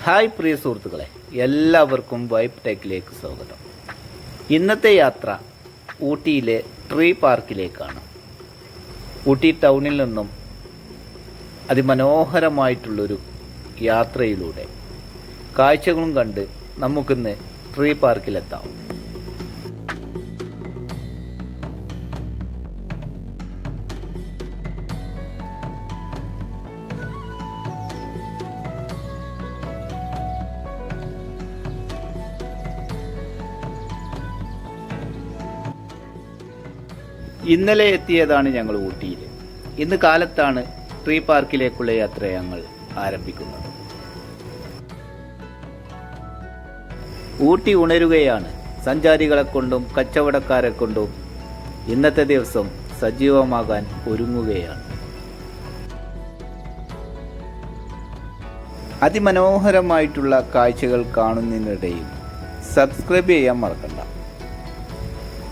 Hi പ്രിയ സുഹൃത്തുക്കളെ, എല്ലാവർക്കും vibe ടെക്കിലേക്ക് സ്വാഗതം. ഇന്നത്തെ യാത്ര ഊട്ടിയിലെ ട്രീ പാർക്കിലേക്കാണ്. ഊട്ടി ടൗണിൽ നിന്നും അതിമനോഹരമായിട്ടുള്ളൊരു യാത്രയിലൂടെ കാഴ്ചകളും കണ്ട് നമുക്കിന്ന് ട്രീ പാർക്കിലെത്താം. ഇന്നലെ എത്തിയതാണ് ഞങ്ങൾ ഊട്ടിയിൽ. ഇന്ന് കാലത്താണ് ട്രീ പാർക്കിലേക്കുള്ള യാത്ര ഞങ്ങൾ ആരംഭിക്കുന്നത്. ഊട്ടി ഉണരുകയാണ്. സഞ്ചാരികളെ കൊണ്ടും കച്ചവടക്കാരെ കൊണ്ടും ഇന്നത്തെ ദിവസം സജീവമാകാൻ ഒരുങ്ങുകയാണ്. അതിമനോഹരമായിട്ടുള്ള കാഴ്ചകൾ കാണുന്നതിനിടയിൽ സബ്സ്ക്രൈബ് ചെയ്യാൻ മറക്കണ്ട.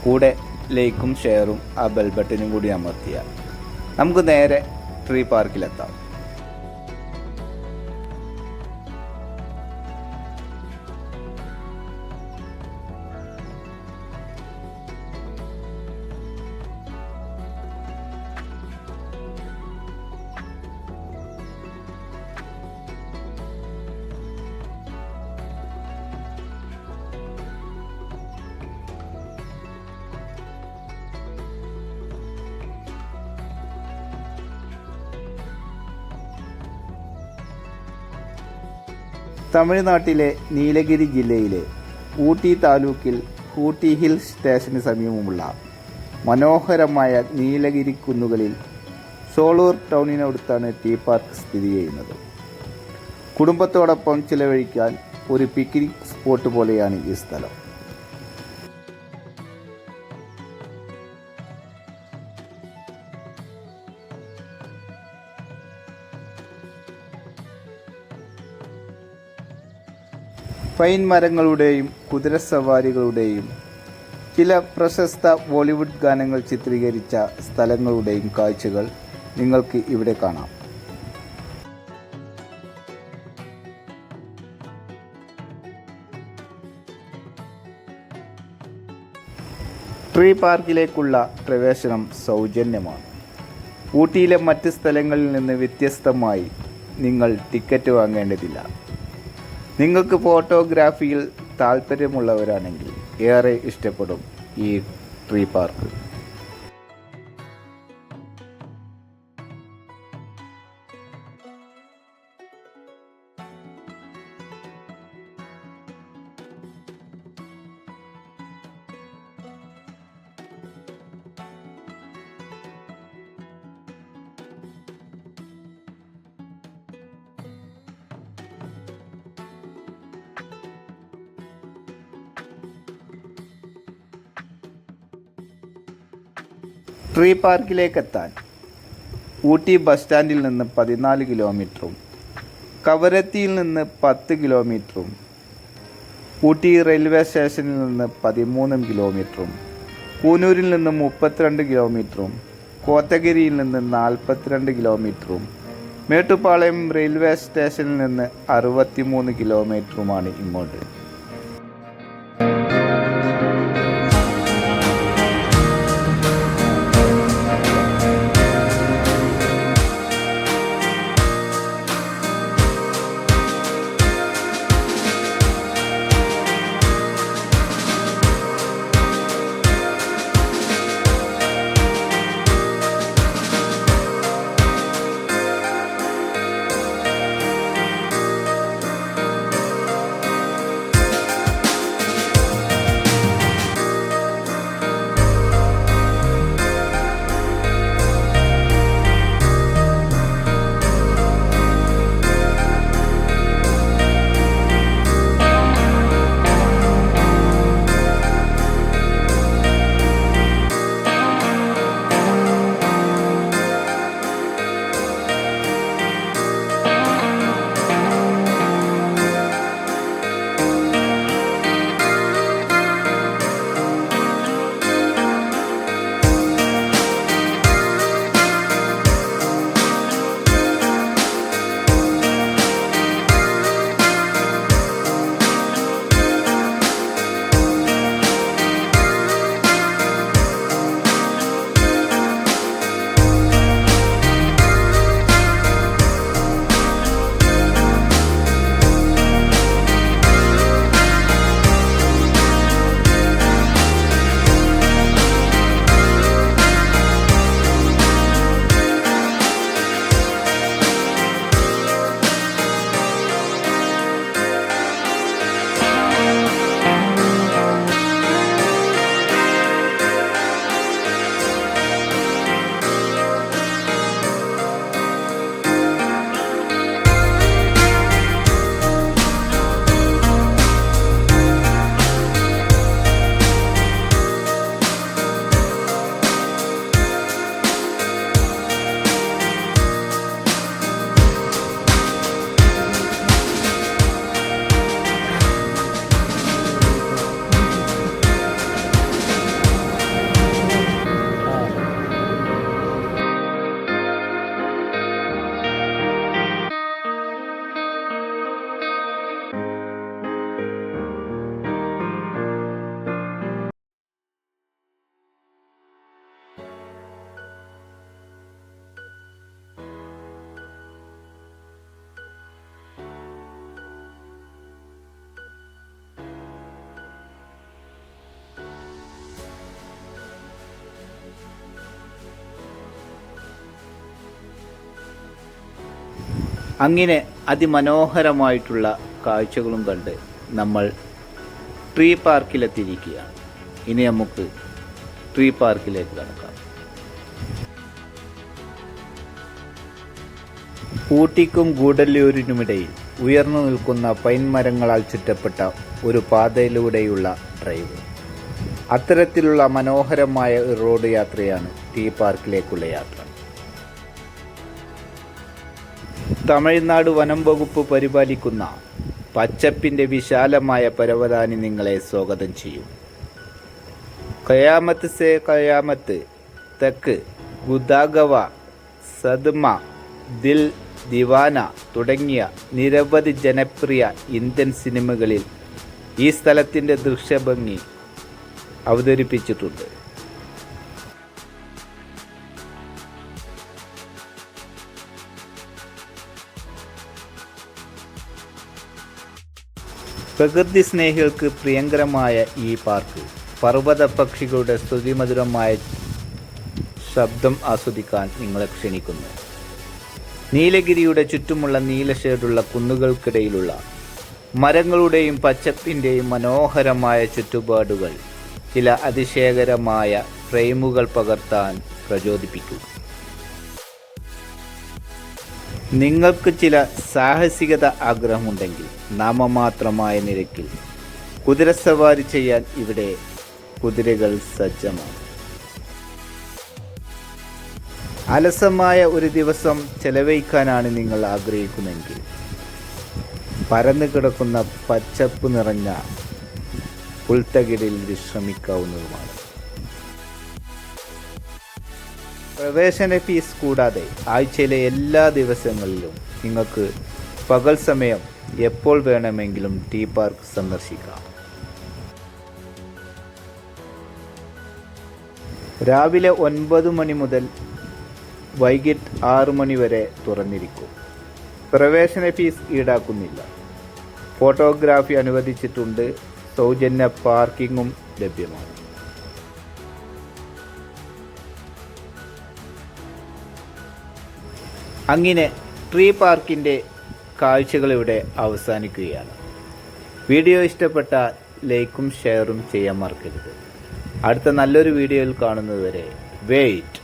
കൂടെ ലൈക്കും ഷെയറും ആ ബെൽ ബട്ടനും കൂടി അമർത്തിയാൽ നമുക്ക് നേരെ ട്രീ പാർക്കിലെത്താം. തമിഴ്നാട്ടിലെ നീലഗിരി ജില്ലയിലെ ഊട്ടി താലൂക്കിൽ ഊട്ടി ഹിൽ സ്റ്റേഷന് സമീപമുള്ള മനോഹരമായ നീലഗിരി കുന്നുകളിൽ സോളൂർ ടൗണിനടുത്താണ് ടീ പാർക്ക് സ്ഥിതി ചെയ്യുന്നത്. കുടുംബത്തോടൊപ്പം ചിലവഴിക്കാൻ ഒരു പിക്നിക് സ്പോട്ട് പോലെയാണ് ഈ സ്ഥലം. പൈൻ മരങ്ങളുടെയും കുതിരസവാരികളുടെയും ചില പ്രശസ്ത ബോളിവുഡ് ഗാനങ്ങൾ ചിത്രീകരിച്ച സ്ഥലങ്ങളുടെയും കാഴ്ചകൾ നിങ്ങൾക്ക് ഇവിടെ കാണാം. ട്രീ പാർക്കിലേക്കുള്ള പ്രവേശനം സൗജന്യമാണ്. ഊട്ടിയിലെ മറ്റ് സ്ഥലങ്ങളിൽ നിന്ന് വ്യത്യസ്തമായി നിങ്ങൾ ടിക്കറ്റ് വാങ്ങേണ്ടതില്ല. നിങ്ങൾക്ക് ഫോട്ടോഗ്രാഫിയിൽ താല്പര്യമുള്ളവരാണെങ്കിൽ ഏറെ ഇഷ്ടപ്പെടും ഈ ട്രീ പാർക്ക്. ട്രീ പാർക്കിലേക്കെത്താൻ ഊട്ടി ബസ് സ്റ്റാൻഡിൽ നിന്ന് 14 കിലോമീറ്ററും കവരത്തിയിൽ നിന്ന് 10 കിലോമീറ്ററും ഊട്ടി റെയിൽവേ സ്റ്റേഷനിൽ നിന്ന് 13 കിലോമീറ്ററും കൂനൂരിൽ നിന്ന് 32 കിലോമീറ്ററും കോത്തഗിരിയിൽ നിന്ന് 42 കിലോമീറ്ററും മേട്ടുപ്പാളയം റെയിൽവേ സ്റ്റേഷനിൽ നിന്ന് 63 കിലോമീറ്ററുമാണ് ഇങ്ങോട്ട്. അങ്ങനെ അതിമനോഹരമായിട്ടുള്ള കാഴ്ചകളും കണ്ട് നമ്മൾ ട്രീ പാർക്കിലെത്തിയിരിക്കുകയാണ്. ഇനി നമുക്ക് ട്രീ പാർക്കിലേക്ക് കടക്കാം. ഊട്ടിക്കും ഗൂഡല്ലൂരിനുമിടയിൽ ഉയർന്നു നിൽക്കുന്ന പൈൻ മരങ്ങളാൽ ചുറ്റപ്പെട്ട ഒരു പാതയിലൂടെയുള്ള ഡ്രൈവ്. അത്തരത്തിലുള്ള മനോഹരമായ ഒരു റോഡ് യാത്രയാണ് ട്രീ പാർക്കിലേക്കുള്ള യാത്ര. തമിഴ്നാട് വനം വകുപ്പ് പരിപാലിക്കുന്ന പച്ചപ്പിൻ്റെ വിശാലമായ പരവതാനി നിങ്ങളെ സ്വാഗതം ചെയ്യും. ഖയാമത്ത് സേ ഖയാമത്ത്, തെക്ക്, ഗുദാഗവ, സദ്മ, ദിൽ ദിവാന തുടങ്ങിയ നിരവധി ജനപ്രിയ ഇന്ത്യൻ സിനിമകളിൽ ഈ സ്ഥലത്തിൻ്റെ ദൃശ്യഭംഗി അവതരിപ്പിച്ചിട്ടുണ്ട്. പ്രകൃതി സ്നേഹികൾക്ക് പ്രിയങ്കരമായ ഈ പാർക്ക് പർവ്വത പക്ഷികളുടെ സ്തുതിമധുരമായ ശബ്ദം ആസ്വദിക്കാൻ നിങ്ങളെ ക്ഷണിക്കുന്നു. നീലഗിരിയുടെ ചുറ്റുമുള്ള നീല ഷേഡുള്ള കുന്നുകൾക്കിടയിലുള്ള മരങ്ങളുടെയും പച്ചപ്പിൻ്റെയും മനോഹരമായ ചുറ്റുപാടുകൾ ചില അതിശയകരമായ ഫ്രെയിമുകൾ പകർത്താൻ പ്രചോദിപ്പിക്കും. നിങ്ങൾക്ക് ചില സാഹസികത ആഗ്രഹമുണ്ടെങ്കിൽ നാമമാത്രമായ നിരക്കിൽ കുതിരസവാരി ചെയ്യാൻ ഇവിടെ കുതിരകൾ സജ്ജമാണ്. അലസമായ ഒരു ദിവസം ചെലവഴിക്കാനാണ് നിങ്ങൾ ആഗ്രഹിക്കുന്നതെങ്കിൽ പരന്നു കിടക്കുന്ന പച്ചപ്പ് നിറഞ്ഞ പുൽത്തകിടിൽ വിശ്രമിക്കാവുന്നതുമാണ്. പ്രവേശന ഫീസ് കൂടാതെ ആഴ്ചയിലെ എല്ലാ ദിവസങ്ങളിലും നിങ്ങൾക്ക് പകൽ സമയം എപ്പോൾ വേണമെങ്കിലും ട്രീ പാർക്ക് സന്ദർശിക്കാം. രാവിലെ 9 മണി മുതൽ വൈകിട്ട് 6 മണി വരെ തുറന്നിരിക്കും. പ്രവേശന ഫീസ് ഈടാക്കുന്നില്ല. ഫോട്ടോഗ്രാഫി അനുവദിച്ചിട്ടുണ്ട്. സൗജന്യ പാർക്കിങ്ങും ലഭ്യമാണ്. അങ്ങനെ ട്രീ പാർക്കിൻ്റെ കാഴ്ചകൾ ഇവിടെ അവസാനിക്കുകയാണ്. വീഡിയോ ഇഷ്ടപ്പെട്ടാൽ ലൈക്കും ഷെയറും ചെയ്യാൻ മറക്കരുത്. അടുത്ത നല്ലൊരു വീഡിയോയിൽ കാണുന്നതുവരെ വെയിറ്റ്.